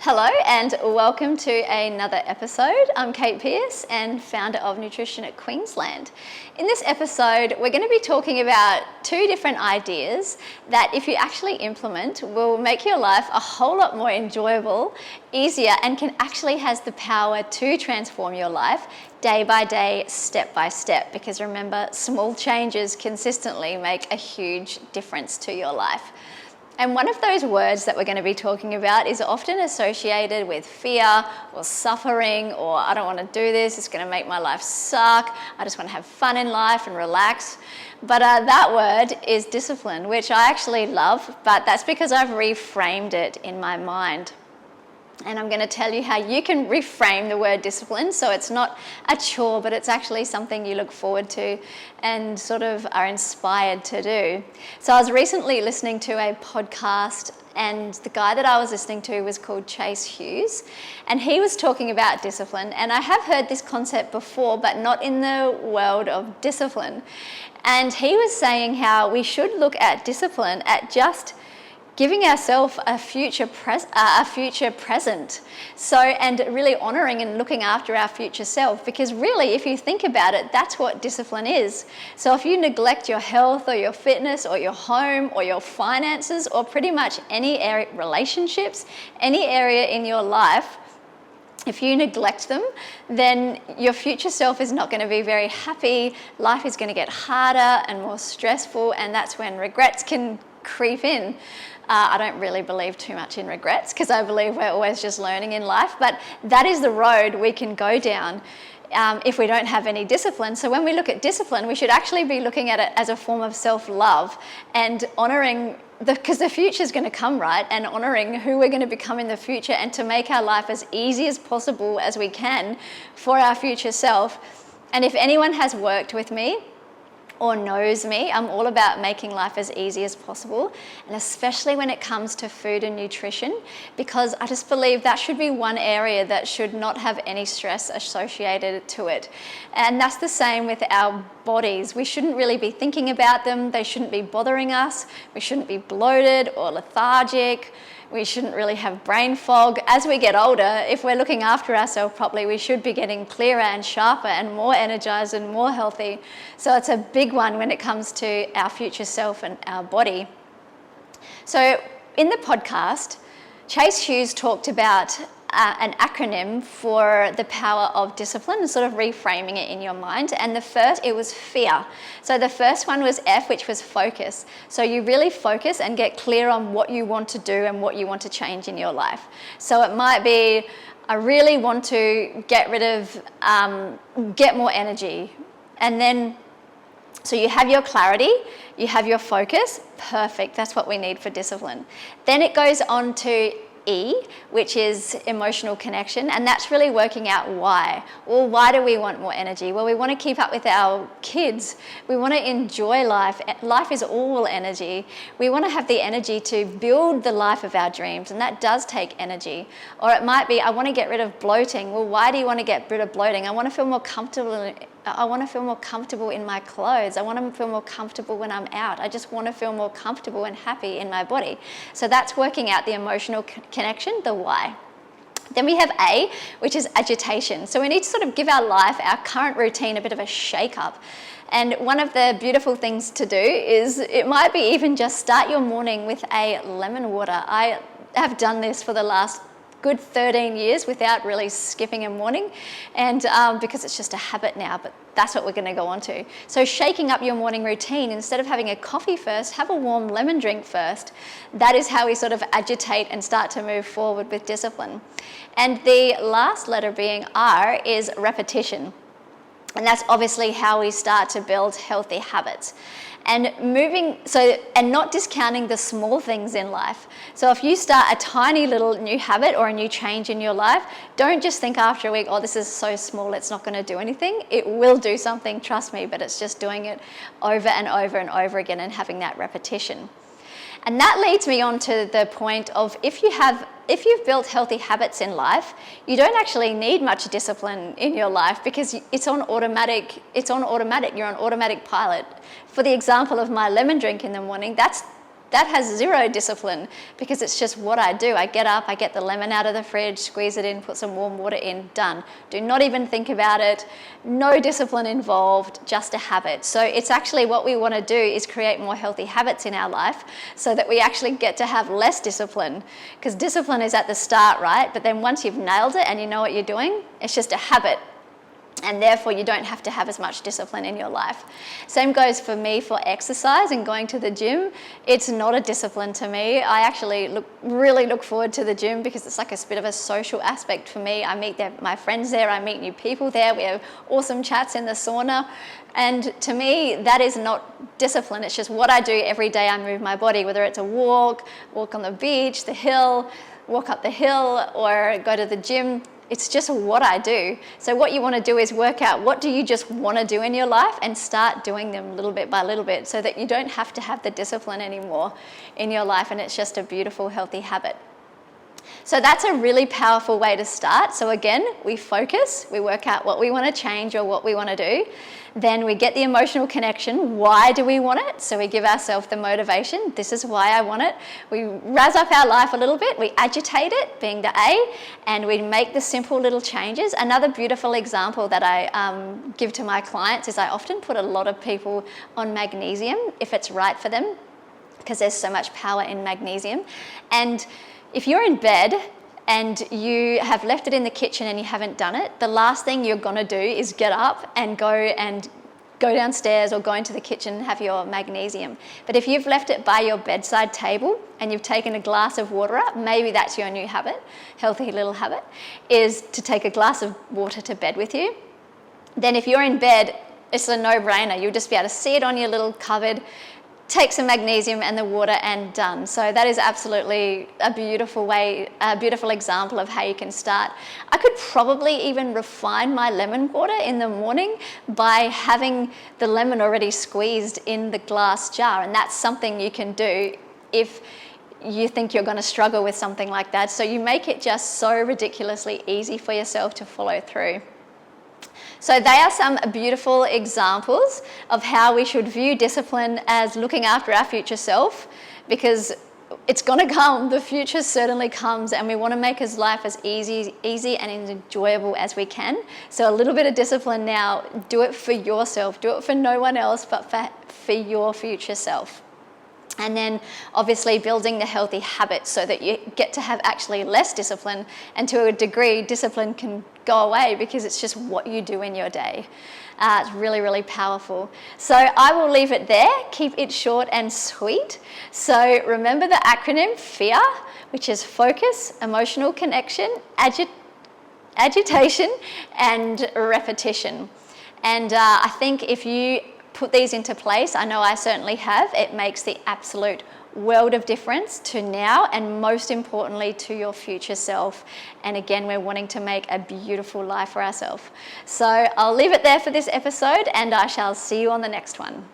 Hello and welcome to another episode. I'm Kate Pearce and founder of Nutrition at Queensland. In this episode, we're going to be talking about two different ideas that if you actually implement will make your life a whole lot more enjoyable, easier, and can actually has the power to transform your life day by day, step by step. Because remember, small changes consistently make a huge difference to your life. And one of those words that we're going to be talking about is often associated with fear or suffering, or I don't want to do this, it's going to make my life suck, I just want to have fun in life and relax. But that word is discipline, which I actually love, but that's because I've reframed it in my mind. And I'm going to tell you how you can reframe the word discipline so it's not a chore, but it's actually something you look forward to and sort of are inspired to do. So I was recently listening to a podcast, and the guy that I was listening to was called Chase Hughes, and he was talking about discipline. And I have heard this concept before, but not in the world of discipline. And he was saying how we should look at discipline at just giving ourselves a future present. So, and really honouring and looking after our future self, because really, if you think about it, that's what discipline is. So if you neglect your health or your fitness or your home or your finances or pretty much any area, relationships, any area in your life, if you neglect them, then your future self is not going to be very happy. Life is going to get harder and more stressful, and that's when regrets can creep in. I don't really believe too much in regrets because I believe we're always just learning in life, but that is the road we can go down if we don't have any discipline. So when we look at discipline, we should actually be looking at it as a form of self-love and honouring because the future is going to come, right? And honouring who we're going to become in the future, and to make our life as easy as possible as we can for our future self. And if anyone has worked with me or knows me, I'm all about making life as easy as possible, and especially when it comes to food and nutrition, because I just believe that should be one area that should not have any stress associated to it. And that's the same with our bodies. We shouldn't really be thinking about them, they shouldn't be bothering us, we shouldn't be bloated or lethargic. We shouldn't really have brain fog. As we get older, if we're looking after ourselves properly, we should be getting clearer and sharper and more energized and more healthy. So it's a big one when it comes to our future self and our body. So in the podcast, Chase Hughes talked about an acronym for the power of discipline and sort of reframing it in your mind. And it was fear. So the first one was F, which was focus. So you really focus and get clear on what you want to do and what you want to change in your life. So it might be, I really want to get more energy. And then, so you have your clarity, you have your focus, perfect. That's what we need for discipline. Then it goes on to E, which is emotional connection, and that's really working out why. Well, why do we want more energy? Well, we want to keep up with our kids. We want to enjoy life. Life is all energy. We want to have the energy to build the life of our dreams, and that does take energy. Or it might be, I want to get rid of bloating. Well, why do you want to get rid of bloating? I want to feel more comfortable. I want to feel more comfortable in my clothes. I want to feel more comfortable when I'm out. I just want to feel more comfortable and happy in my body. So that's working out the emotional connection, the why. Then we have A, which is agitation. So we need to sort of give our life, our current routine, a bit of a shake-up. And one of the beautiful things to do is, it might be even just start your morning with a lemon water. I have done this for the last good 13 years without really skipping a morning, and because it's just a habit now, but that's what we're going to go on to. So shaking up your morning routine, instead of having a coffee first, have a warm lemon drink first. That is how we sort of agitate and start to move forward with discipline. And the last letter being R is repetition. And that's obviously how we start to build healthy habits. And not discounting the small things in life. So if you start a tiny little new habit or a new change in your life, don't just think after a week, oh, this is so small, it's not going to do anything. It will do something, trust me, but it's just doing it over and over and over again and having that repetition. And that leads me on to the point of, if you've built healthy habits in life, you don't actually need much discipline in your life, because it's on automatic, you're on automatic pilot. For the example of my lemon drink in the morning, that's that has zero discipline because it's just what I do. I get up, I get the lemon out of the fridge, squeeze it in, put some warm water in, done. Do not even think about it. No discipline involved, just a habit. So it's actually what we want to do is create more healthy habits in our life so that we actually get to have less discipline, because discipline is at the start, right? But then once you've nailed it and you know what you're doing, it's just a habit. And therefore you don't have to have as much discipline in your life. Same goes for me for exercise and going to the gym. It's not a discipline to me. I actually really look forward to the gym because it's like a bit of a social aspect for me. I meet my friends there, I meet new people there, we have awesome chats in the sauna. And to me, that is not discipline. It's just what I do every day. I move my body, whether it's a walk on the beach, the hill, walk up the hill, or go to the gym. It's just what I do. So what you want to do is work out what do you just want to do in your life and start doing them little bit by little bit so that you don't have to have the discipline anymore in your life, and it's just a beautiful, healthy habit. So that's a really powerful way to start. So again, we focus, we work out what we want to change or what we want to do. Then we get the emotional connection. Why do we want it? So we give ourselves the motivation. This is why I want it. We razz up our life a little bit. We agitate it, being the A, and we make the simple little changes. Another beautiful example that I give to my clients is I often put a lot of people on magnesium if it's right for them, because there's so much power in magnesium. And if you're in bed and you have left it in the kitchen and you haven't done it, the last thing you're going to do is get up and go downstairs or go into the kitchen and have your magnesium. But if you've left it by your bedside table and you've taken a glass of water up, maybe that's your new habit, healthy little habit, is to take a glass of water to bed with you. Then if you're in bed, it's a no-brainer. You'll just be able to see it on your little cupboard, take some magnesium and the water, and done. So that is absolutely a beautiful way, a beautiful example of how you can start. I could probably even refine my lemon water in the morning by having the lemon already squeezed in the glass jar, and that's something you can do if you think you're going to struggle with something like that. So you make it just so ridiculously easy for yourself to follow through. So they are some beautiful examples of how we should view discipline as looking after our future self, because it's going to come. The future certainly comes, and we want to make his life as easy and enjoyable as we can. So a little bit of discipline now. Do it for yourself. Do it for no one else, but for your future self. And then obviously building the healthy habits so that you get to have actually less discipline, and to a degree discipline can go away because it's just what you do in your day. It's really, really powerful. So I will leave it there. Keep it short and sweet. So remember the acronym FEAR, which is focus, emotional connection, agitation, and repetition. And I think if you put these into place, I know I certainly have, it makes the absolute world of difference to now, and most importantly to your future self. And again, we're wanting to make a beautiful life for ourselves. So I'll leave it there for this episode, and I shall see you on the next one.